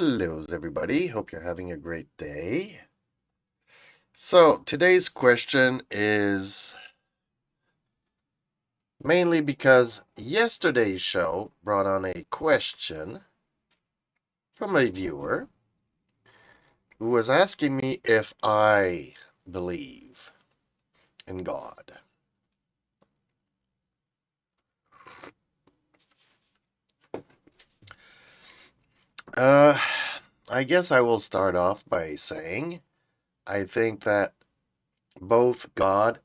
Hello, everybody. Hope you're having a great day. So, today's question is mainly because yesterday's show brought on a question from a viewer who was asking me if I believe in God. Uh, I guess I will start off by saying I think that both God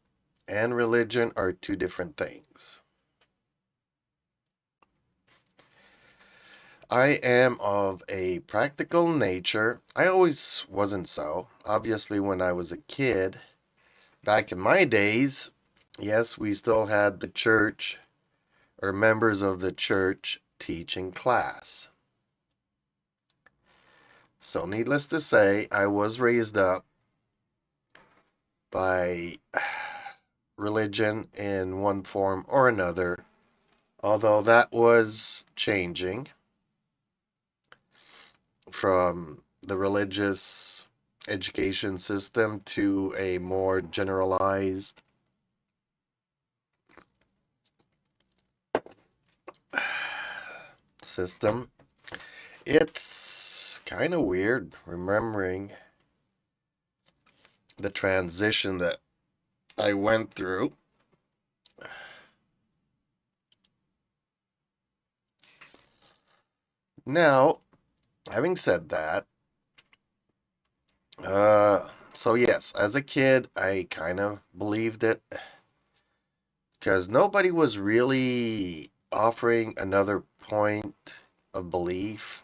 and religion are two different things. I am of a practical nature. I always wasn't so. Obviously, when I was a kid, back in my days, yes, we still had the church or members of the church teaching class. So, needless to say, I was raised up by religion in one form or another, although that was changing from the religious education system to a more generalized system. It's kind of weird remembering the transition that I went through. Now, having said that, so yes, as a kid, I kind of believed it because nobody was really offering another point of belief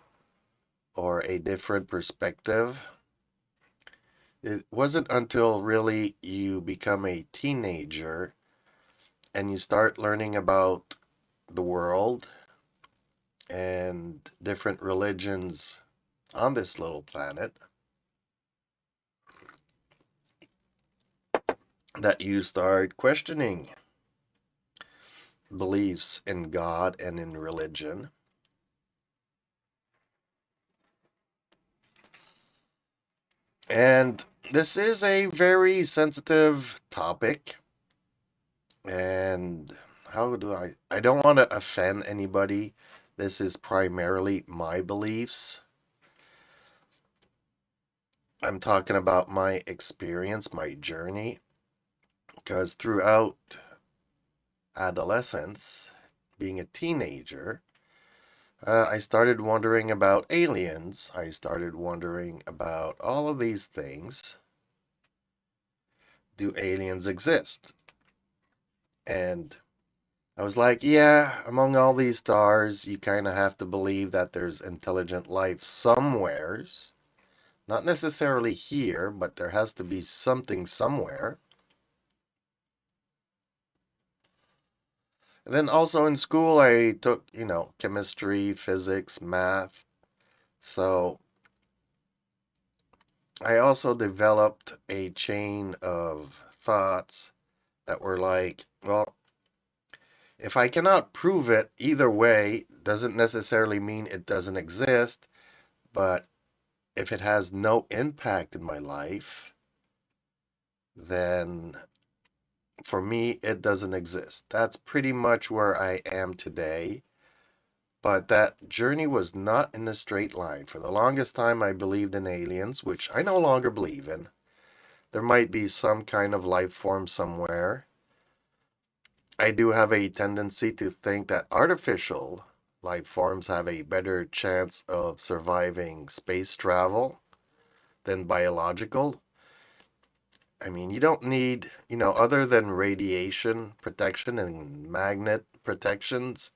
or a different perspective. It wasn't until really you become a teenager and you start learning about the world and different religions on this little planet that you start questioning beliefs in God and in religion. And this is a very sensitive topic. And how do I don't want to offend anybody. This is primarily my beliefs. I'm talking about my experience, my journey, because throughout adolescence, being a teenager, I started wondering about aliens. I started wondering about all of these things. Do aliens exist? And I was like, yeah, among all these stars, you kind of have to believe that there's intelligent life somewheres. Not necessarily here, but there has to be something somewhere. And then also in school, I took, chemistry, physics, math. So I also developed a chain of thoughts that were like, well, if I cannot prove it either way, doesn't necessarily mean it doesn't exist, but if it has no impact in my life, then for me, it doesn't exist. That's pretty much where I am today. But that journey was not in a straight line. For the longest time, I believed in aliens, which I no longer believe in. There might be some kind of life form somewhere. I do have a tendency to think that artificial life forms have a better chance of surviving space travel than biological. I mean, you don't need, other than radiation protection and magnet protections,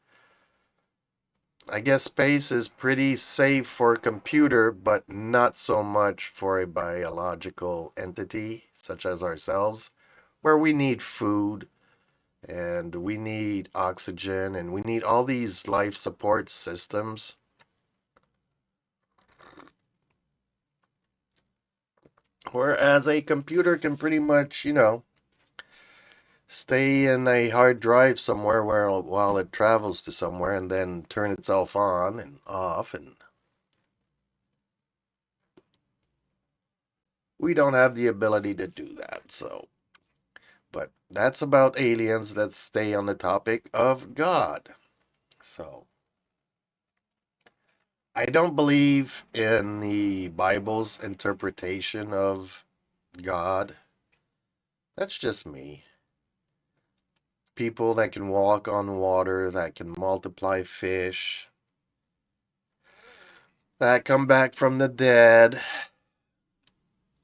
I guess space is pretty safe for a computer, but not so much for a biological entity such as ourselves, where we need food and we need oxygen and we need all these life support systems. Whereas a computer can pretty much, stay in a hard drive somewhere while it travels to somewhere and then turn itself on and off. And We don't have the ability to do that. So, but that's about aliens. Let's stay on the topic of God. So, I don't believe in the Bible's interpretation of God. That's just me. People that can walk on water, that can multiply fish, that come back from the dead,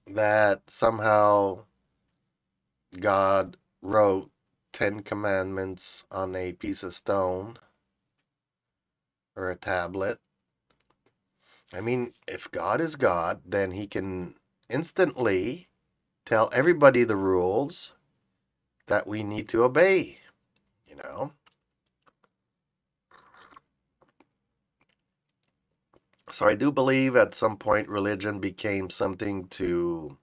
that somehow God wrote 10 commandments on a piece of stone or a tablet. I mean, if God is God, then he can instantly tell everybody the rules that we need to obey, you know? So I do believe at some point religion became something to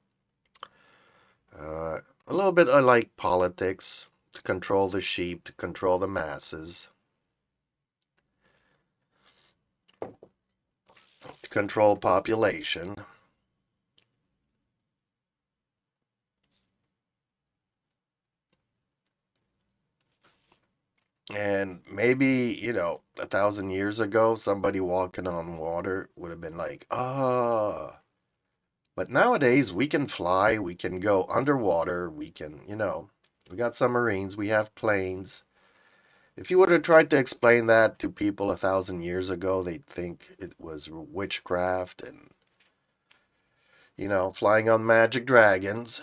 a little bit like politics, to control the sheep, to control the masses, to control population. And maybe, 1,000 years ago, somebody walking on water would have been like, ah. But nowadays, we can fly, we can go underwater, we can, we got submarines, we have planes. If you would have tried to explain that to people 1,000 years ago, they'd think it was witchcraft and, flying on magic dragons,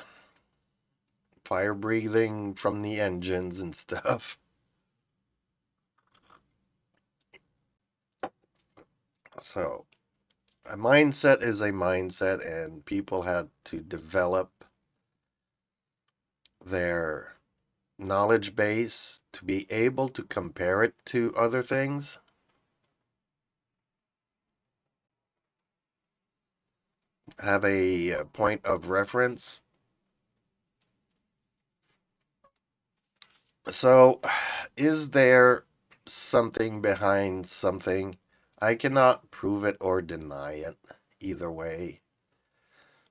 fire breathing from the engines and stuff. So, a mindset is a mindset, and people had to develop their knowledge base to be able to compare it to other things. Have a point of reference. So, is there something behind something? I cannot prove it or deny it either way.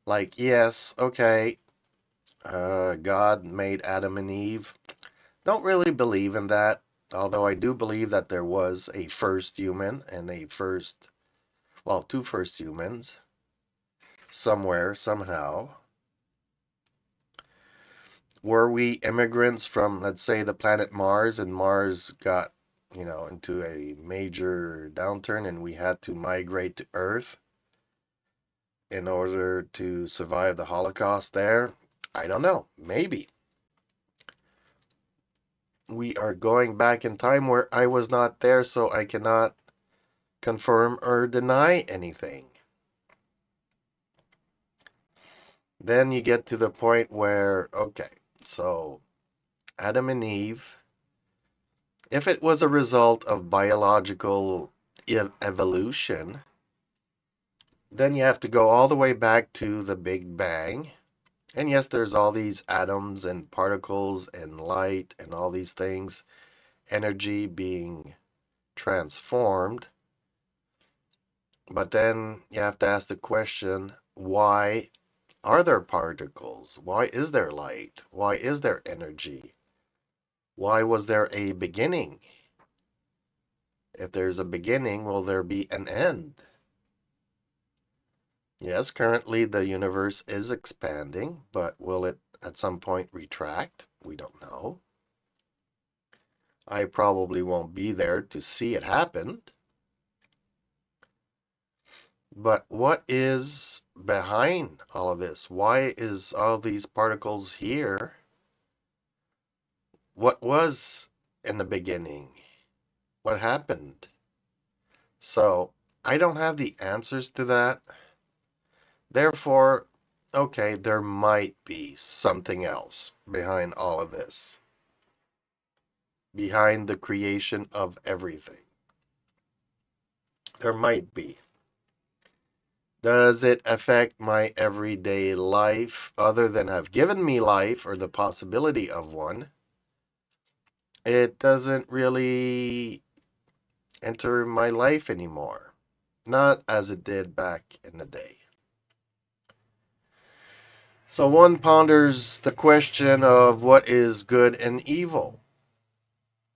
Like, yes, okay, God made Adam and Eve. Don't really believe in that, although I do believe that there was a first human and two first humans somewhere, somehow. Were we immigrants from, let's say, the planet Mars, and Mars got, into a major downturn and we had to migrate to Earth in order to survive the Holocaust there? I don't know. Maybe. We are going back in time where I was not there, so I cannot confirm or deny anything. Then you get to the point where, okay, so Adam and Eve, if it was a result of biological evolution, then you have to go all the way back to the Big Bang. And yes, there's all these atoms and particles and light and all these things, energy being transformed. But then you have to ask the question, why are there particles? Why is there light? Why is there energy? Why was there a beginning? If there's a beginning, will there be an end? Yes, currently the universe is expanding, but will it at some point retract? We don't know. I probably won't be there to see it happen. But what is behind all of this? Why is all these particles here? What was in the beginning? What happened? So, I don't have the answers to that. Therefore, okay, there might be something else behind all of this, behind the creation of everything. There might be. Does it affect my everyday life other than have given me life or the possibility of one? It doesn't really enter my life anymore. Not as it did back in the day. So one ponders the question of what is good and evil.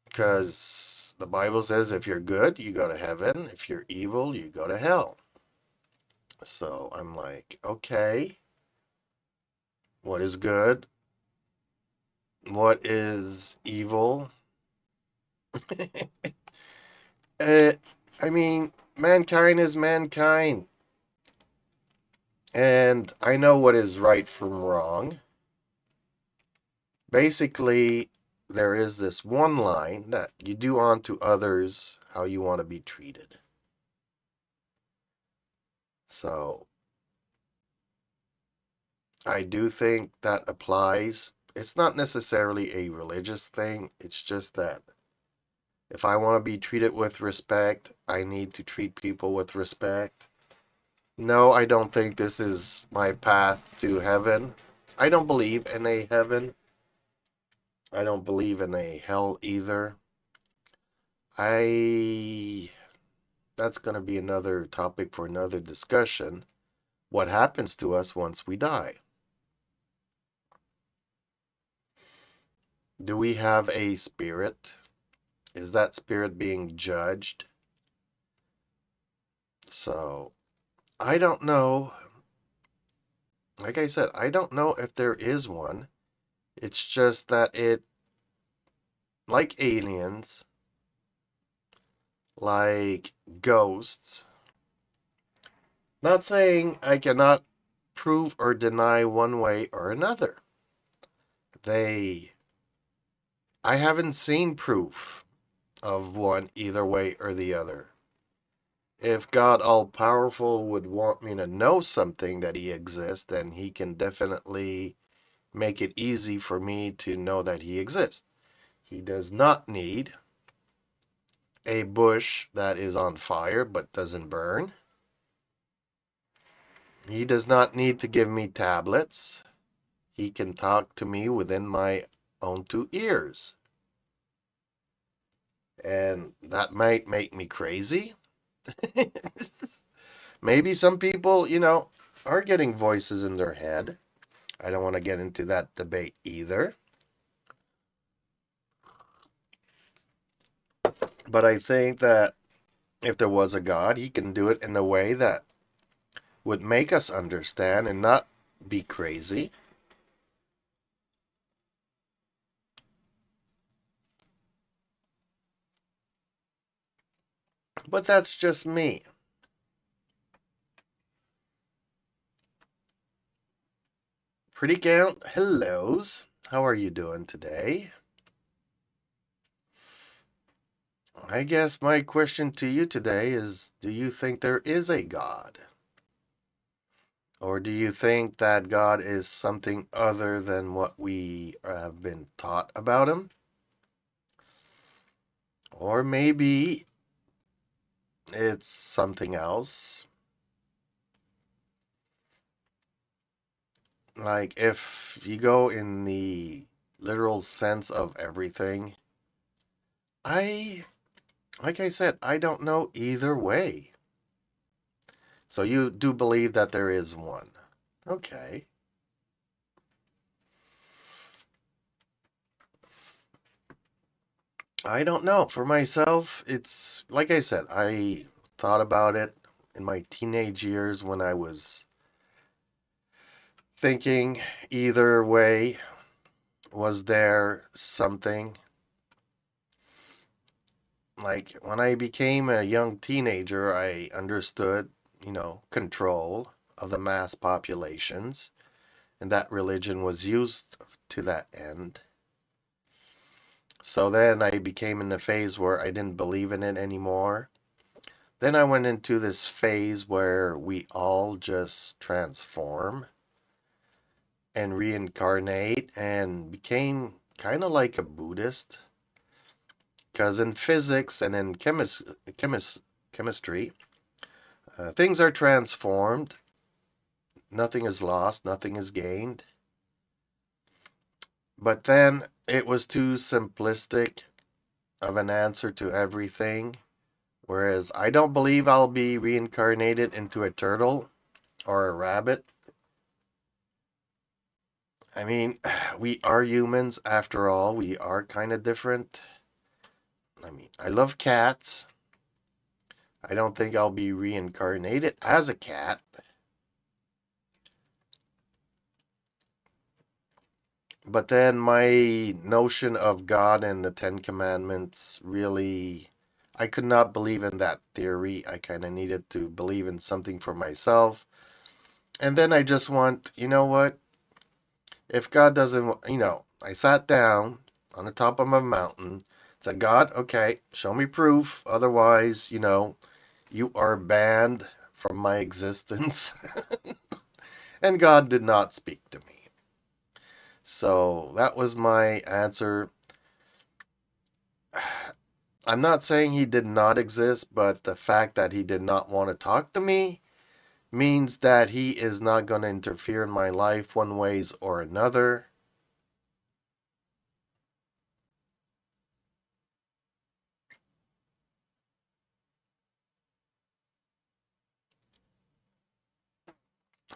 Because the Bible says if you're good, you go to heaven. If you're evil, you go to hell. So I'm like, okay, what is good? What is evil? uh, I mean, mankind is mankind. And I know what is right from wrong. Basically, there is this one line that you do unto others how you want to be treated. So I do think that applies. It's not necessarily a religious thing. It's just that if I want to be treated with respect, I need to treat people with respect. No, I don't think this is my path to heaven. I don't believe in a heaven. I don't believe in a hell either. I That's going to be another topic for another discussion. What happens to us once we die? Do we have a spirit? Is that spirit being judged? So, I don't know. Like I said, I don't know if there is one. It's just that like aliens, like ghosts, not saying I cannot prove or deny one way or another. They, I haven't seen proof of one either way or the other. If God all-powerful would want me to know something that he exists, then he can definitely make it easy for me to know that he exists. He does not need a bush that is on fire but doesn't burn. He does not need to give me tablets. He can talk to me within my own two ears. And that might make me crazy. Maybe some people, are getting voices in their head. I don't want to get into that debate either. But I think that if there was a God, he can do it in a way that would make us understand and not be crazy. But that's just me. Pretty count, hellos. How are you doing today? I guess my question to you today is, do you think there is a God? Or do you think that God is something other than what we have been taught about him? Or maybe it's something else. Like if you go in the literal sense of everything, I, like I said, I don't know either way. So you do believe that there is one. Okay. I don't know. For myself, it's like I said, I thought about it in my teenage years when I was thinking either way, was there something? Like when I became a young teenager, I understood, control of the mass populations, and that religion was used to that end. So then I became in the phase where I didn't believe in it anymore. Then I went into this phase where we all just transform and reincarnate and became kind of like a Buddhist. Because in physics and in chemistry, things are transformed. Nothing is lost, nothing is gained. But then it was too simplistic of an answer to everything. Whereas I don't believe I'll be reincarnated into a turtle or a rabbit. I mean, we are humans after all. We are kind of different. I mean, I love cats. I don't think I'll be reincarnated as a cat. But then my notion of God and the Ten Commandments really, I could not believe in that theory. I kind of needed to believe in something for myself. And then I just want, you know what? If God doesn't, I sat down on the top of a mountain, said, God, okay, show me proof. Otherwise, you are banned from my existence. And God did not speak to me. So that was my answer. I'm not saying he did not exist, but the fact that he did not want to talk to me means that he is not going to interfere in my life one ways or another.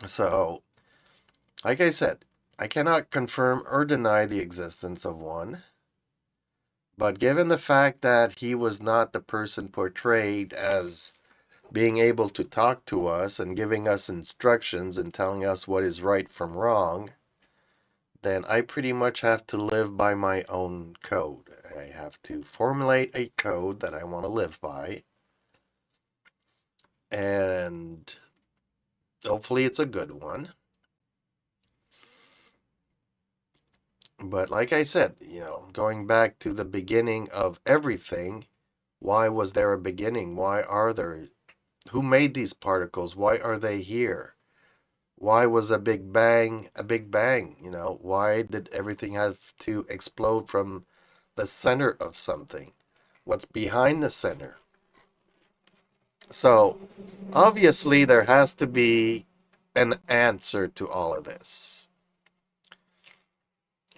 So, like I said, I cannot confirm or deny the existence of one. But given the fact that he was not the person portrayed as being able to talk to us and giving us instructions and telling us what is right from wrong, then I pretty much have to live by my own code. I have to formulate a code that I want to live by, and hopefully it's a good one. But like I said, going back to the beginning of everything, why was there a beginning? Why are there? Who made these particles? Why are they here? Why was a big bang a big bang? Why did everything have to explode from the center of something? What's behind the center? So, obviously, there has to be an answer to all of this.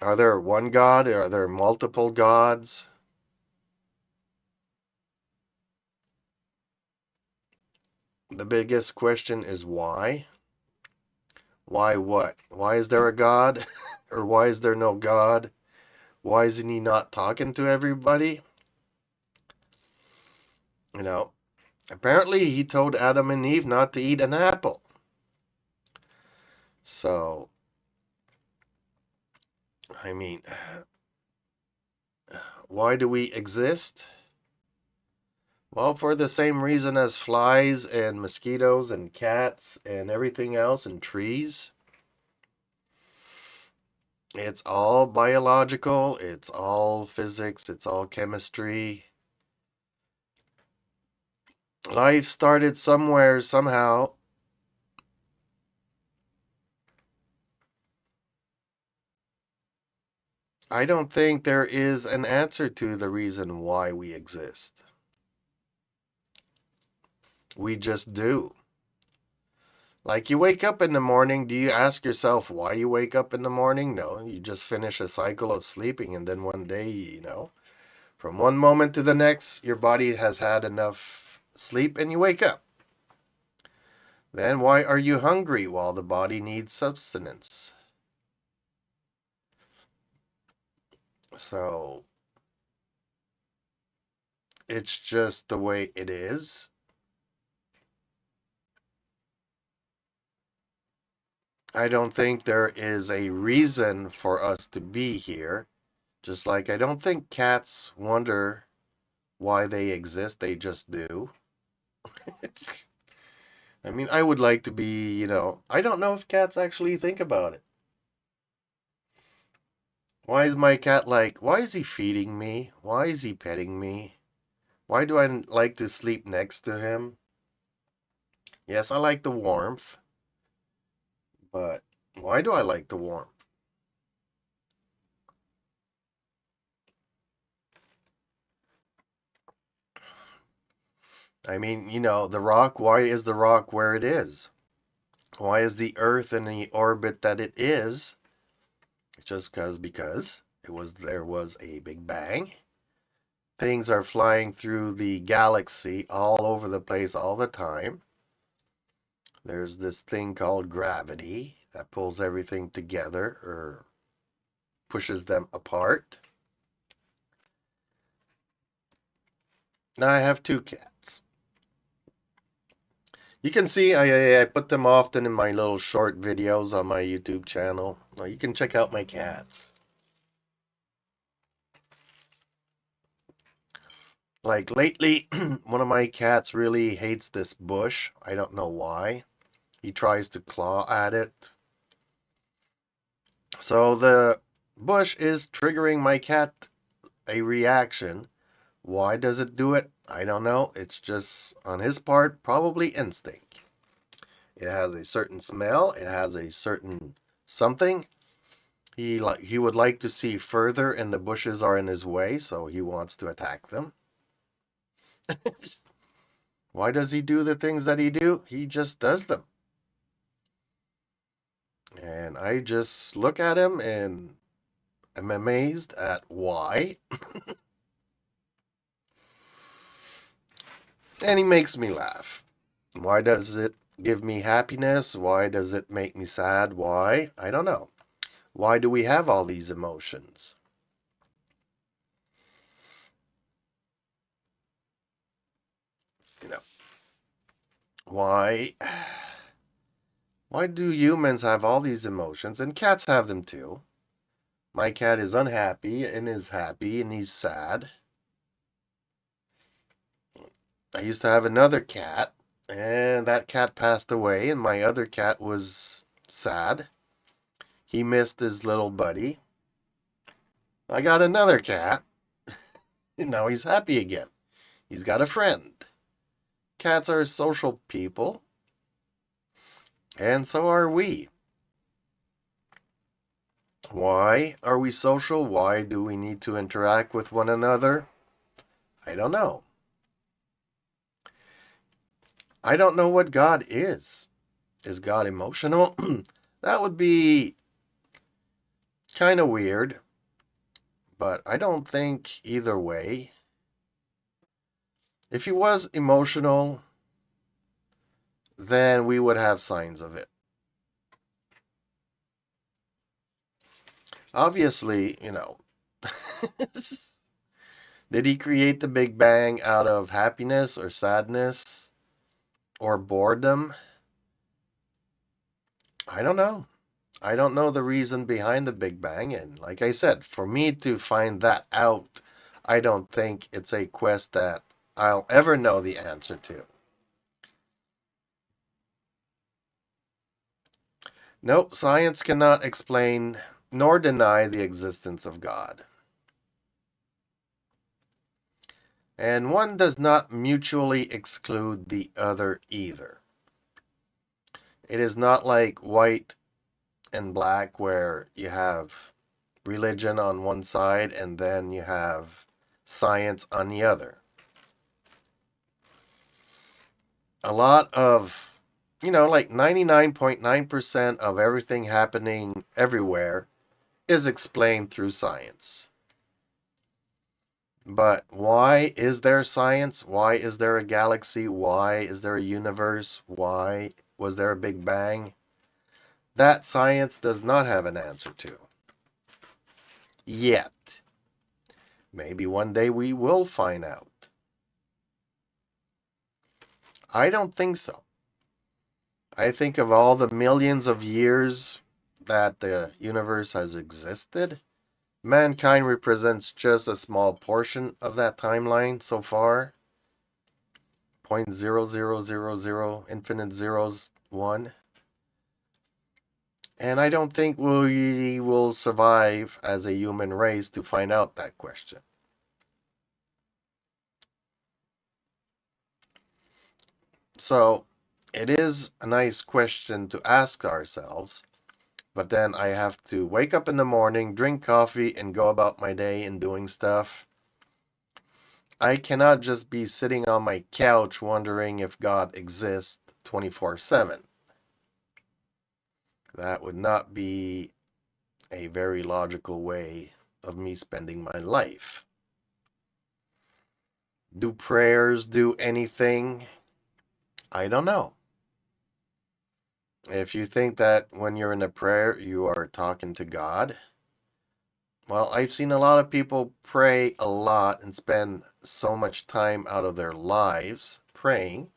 Are there one God? Are there multiple gods? The biggest question is why? Why what? Why is there a God? Or why is there no God? Why isn't he not talking to everybody? You know, apparently he told Adam and Eve not to eat an apple. So, I mean, why do we exist? Well, for the same reason as flies and mosquitoes and cats and everything else and trees. It's all biological, it's all physics, it's all chemistry. Life started somewhere, somehow. I don't think there is an answer to the reason why we exist. We just do. Like you wake up in the morning, do you ask yourself why you wake up in the morning? No, you just finish a cycle of sleeping, and then one day, from one moment to the next, your body has had enough sleep and you wake up. Then why are you hungry? While the body needs sustenance. So it's just the way it is. I don't think there is a reason for us to be here. Just like I don't think cats wonder why they exist, they just do. I mean, I would like to be, I don't know if cats actually think about it. Why is my cat like, why is he feeding me? Why is he petting me? Why do I like to sleep next to him? Yes, I like the warmth, but why do I like the warmth? I mean, the rock, why is the rock where it is? Why is the earth in the orbit that it is? Just because there was a big bang. Things are flying through the galaxy all over the place all the time. There's this thing called gravity that pulls everything together, or pushes them apart. Now I have two cats. You can see I put them often in my little short videos on my YouTube channel. You can check out my cats. Like lately, one of my cats really hates this bush. I don't know why. He tries to claw at it. So the bush is triggering my cat a reaction. Why does it do it? I don't know. It's just on his part, probably instinct. It has a certain smell. It has a certain something. He would like to see further, and the bushes are in his way, so he wants to attack them. Why does he do the things that he do? He just does them. And I just look at him and am amazed at why. And he makes me laugh. Why does it give me happiness? Why does it make me sad? Why? I don't know. Why do we have all these emotions? You know, why do humans have all these emotions? And cats have them too. My cat is unhappy and is happy and he's sad. I used to have another cat, and that cat passed away, and my other cat was sad. He missed his little buddy. I got another cat, and now he's happy again. He's got a friend. Cats are social people, and so are we. Why are we social? Why do we need to interact with one another? I don't know. I don't know what God is. Is God emotional? That would be kind of weird, but I don't think either way. If he was emotional, then we would have signs of it. Obviously, did he create the Big Bang out of happiness or sadness or boredom? I don't know. I don't know the reason behind the Big Bang. And like I said, for me to find that out, I don't think it's a quest that I'll ever know the answer to. Nope, science cannot explain nor deny the existence of God. And one does not mutually exclude the other either. It is not like white and black where you have religion on one side and then you have science on the other. A lot of, like 99.9% of everything happening everywhere is explained through science. But why is there science? Why is there a galaxy? Why is there a universe? Why was there a Big Bang? That science does not have an answer to. Yet. Maybe one day we will find out. I don't think so. I think of all the millions of years that the universe has existed, mankind represents just a small portion of that timeline so far. 0.0000 infinite zeros 1. And I don't think we will survive as a human race to find out that question. So it is a nice question to ask ourselves. But then I have to wake up in the morning, drink coffee, and go about my day and doing stuff. I cannot just be sitting on my couch wondering if God exists 24/7. That would not be a very logical way of me spending my life. Do prayers do anything? I don't know. If you think that when you're in a prayer you are talking to God, Well, I've seen a lot of people pray a lot and spend so much time out of their lives praying,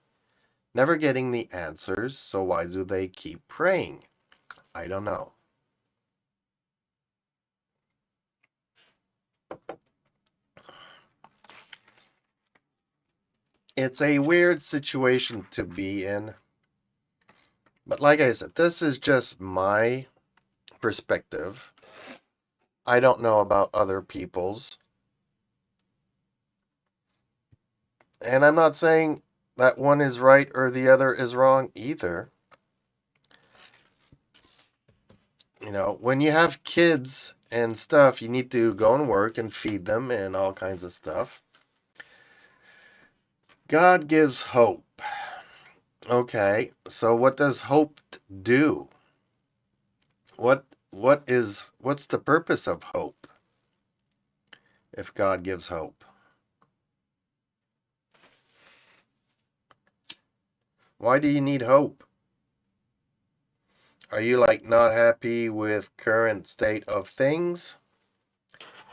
never getting the answers. So why do they keep praying? I don't know. It's a weird situation to be in. But like I said, this is just my perspective. I don't know about other people's. And I'm not saying that one is right or the other is wrong either. You know, when you have kids and stuff, you need to go and work and feed them and all kinds of stuff. God gives hope. Okay, so what does hope do? What's the purpose of hope if God gives hope? Why do you need hope? Are you like not happy with current state of things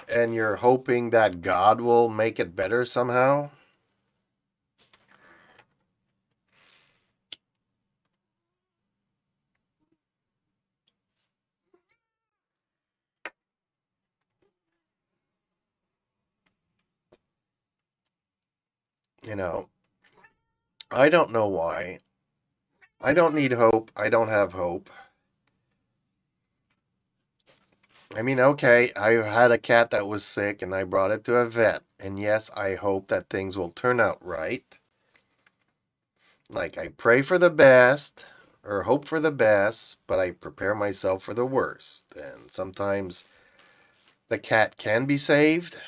and you're hoping that God will make it better somehow? You know, I don't know why. I don't need hope. I don't have hope. I mean, okay, I had a cat that was sick and I brought it to a vet. And yes, I hope that things will turn out right. Like, I pray for the best or hope for the best, but I prepare myself for the worst. And sometimes the cat can be saved.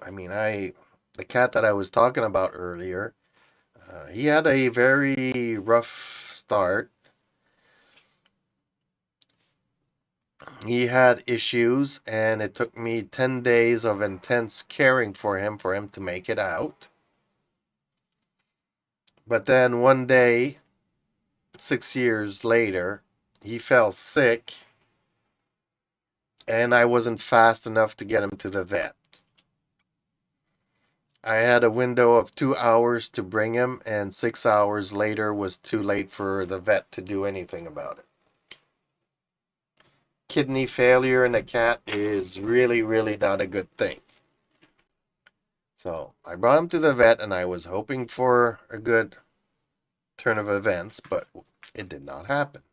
I mean, the cat that I was talking about earlier, he had a very rough start. He had issues, and it took me 10 days of intense caring for him to make it out. But then one day, 6 years later, he fell sick, and I wasn't fast enough to get him to the vet. I had a window of 2 hours to bring him, and 6 hours later was too late for the vet to do anything about it. Kidney failure in a cat is really, really not a good thing. So I brought him to the vet, and I was hoping for a good turn of events, but it did not happen.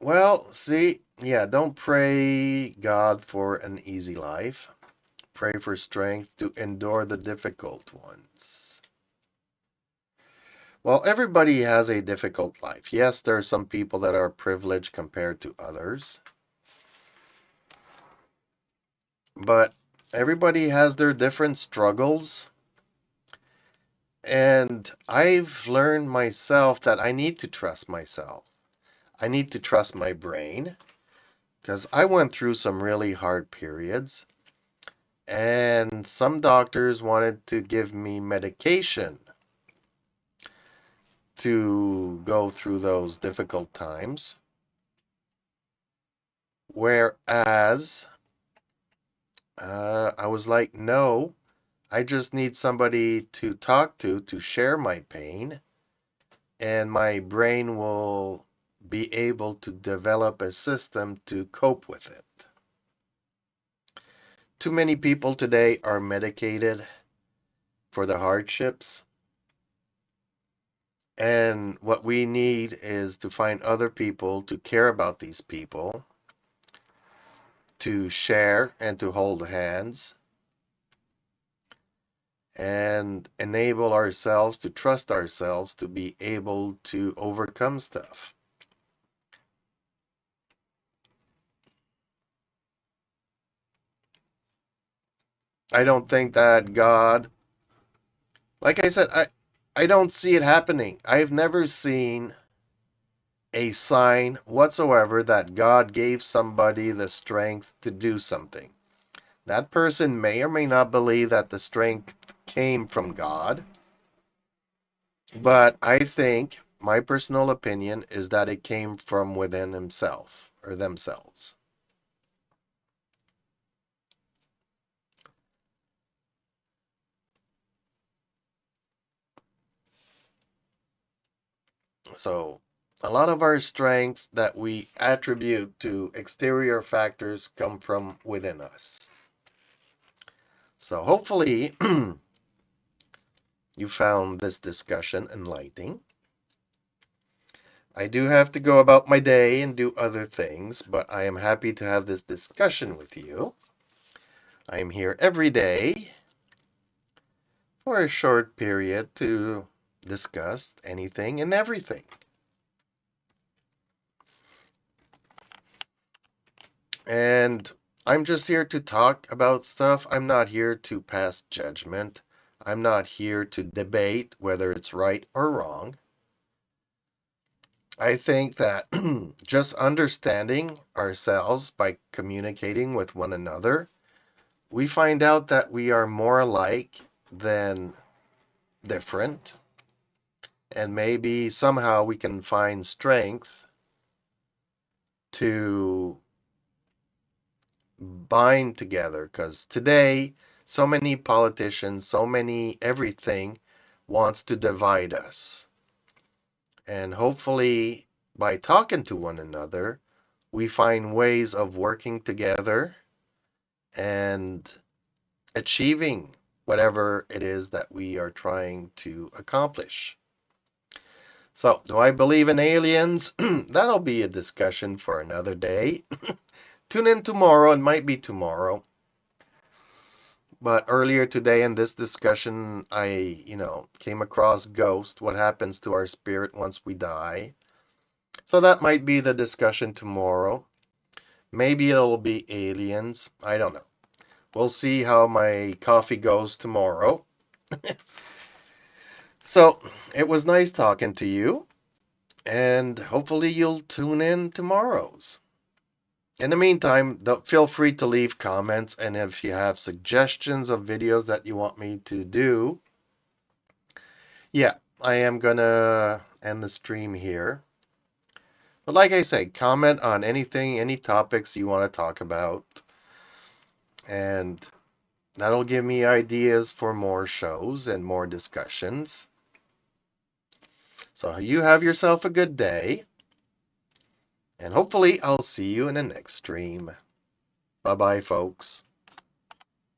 Well, see, yeah, don't pray God for an easy life. Pray for strength to endure the difficult ones. Well, everybody has a difficult life. Yes, there are some people that are privileged compared to others, but everybody has their different struggles. And I've learned myself that I need to trust myself. I need to trust my brain because I went through some really hard periods. And some doctors wanted to give me medication to go through those difficult times. Whereas I was like, no, I just need somebody to talk to share my pain, and my brain will be able to develop a system to cope with it. Too many people today are medicated for the hardships. And what we need is to find other people to care about these people, to share and to hold hands, and enable ourselves to trust ourselves to be able to overcome stuff. I don't think that God, like I said, I don't see it happening. I've never seen a sign whatsoever that God gave somebody the strength to do something. That person may or may not believe that the strength came from God, but I think my personal opinion is that it came from within himself or themselves. So a lot of our strength that we attribute to exterior factors come from within us. So hopefully you found this discussion enlightening. I do have to go about my day and do other things, but I am happy to have this discussion with you. I am here every day for a short period to discuss anything and everything. And I'm just here to talk about stuff. I'm not here to pass judgment. I'm not here to debate whether it's right or wrong. I think that just understanding ourselves by communicating with one another, we find out that we are more alike than different. And maybe somehow we can find strength to bind together. Because today, so many politicians, so many everything wants to divide us. And hopefully, by talking to one another, we find ways of working together and achieving whatever it is that we are trying to accomplish. So, do I believe in aliens? That'll be a discussion for another day. Tune in tomorrow. It might be tomorrow. But earlier today in this discussion, I, came across ghost, what happens to our spirit once we die. So that might be the discussion tomorrow. Maybe it'll be aliens. I don't know. We'll see how my coffee goes tomorrow. So, it was nice talking to you. And hopefully you'll tune in tomorrow's. In the meantime, feel free to leave comments, and if you have suggestions of videos that you want me to do, yeah, I am gonna end the stream here. But like I say, comment on anything, any topics you want to talk about, and that'll give me ideas for more shows and more discussions. So you have yourself a good day. And hopefully I'll see you in the next stream. Bye-bye, folks.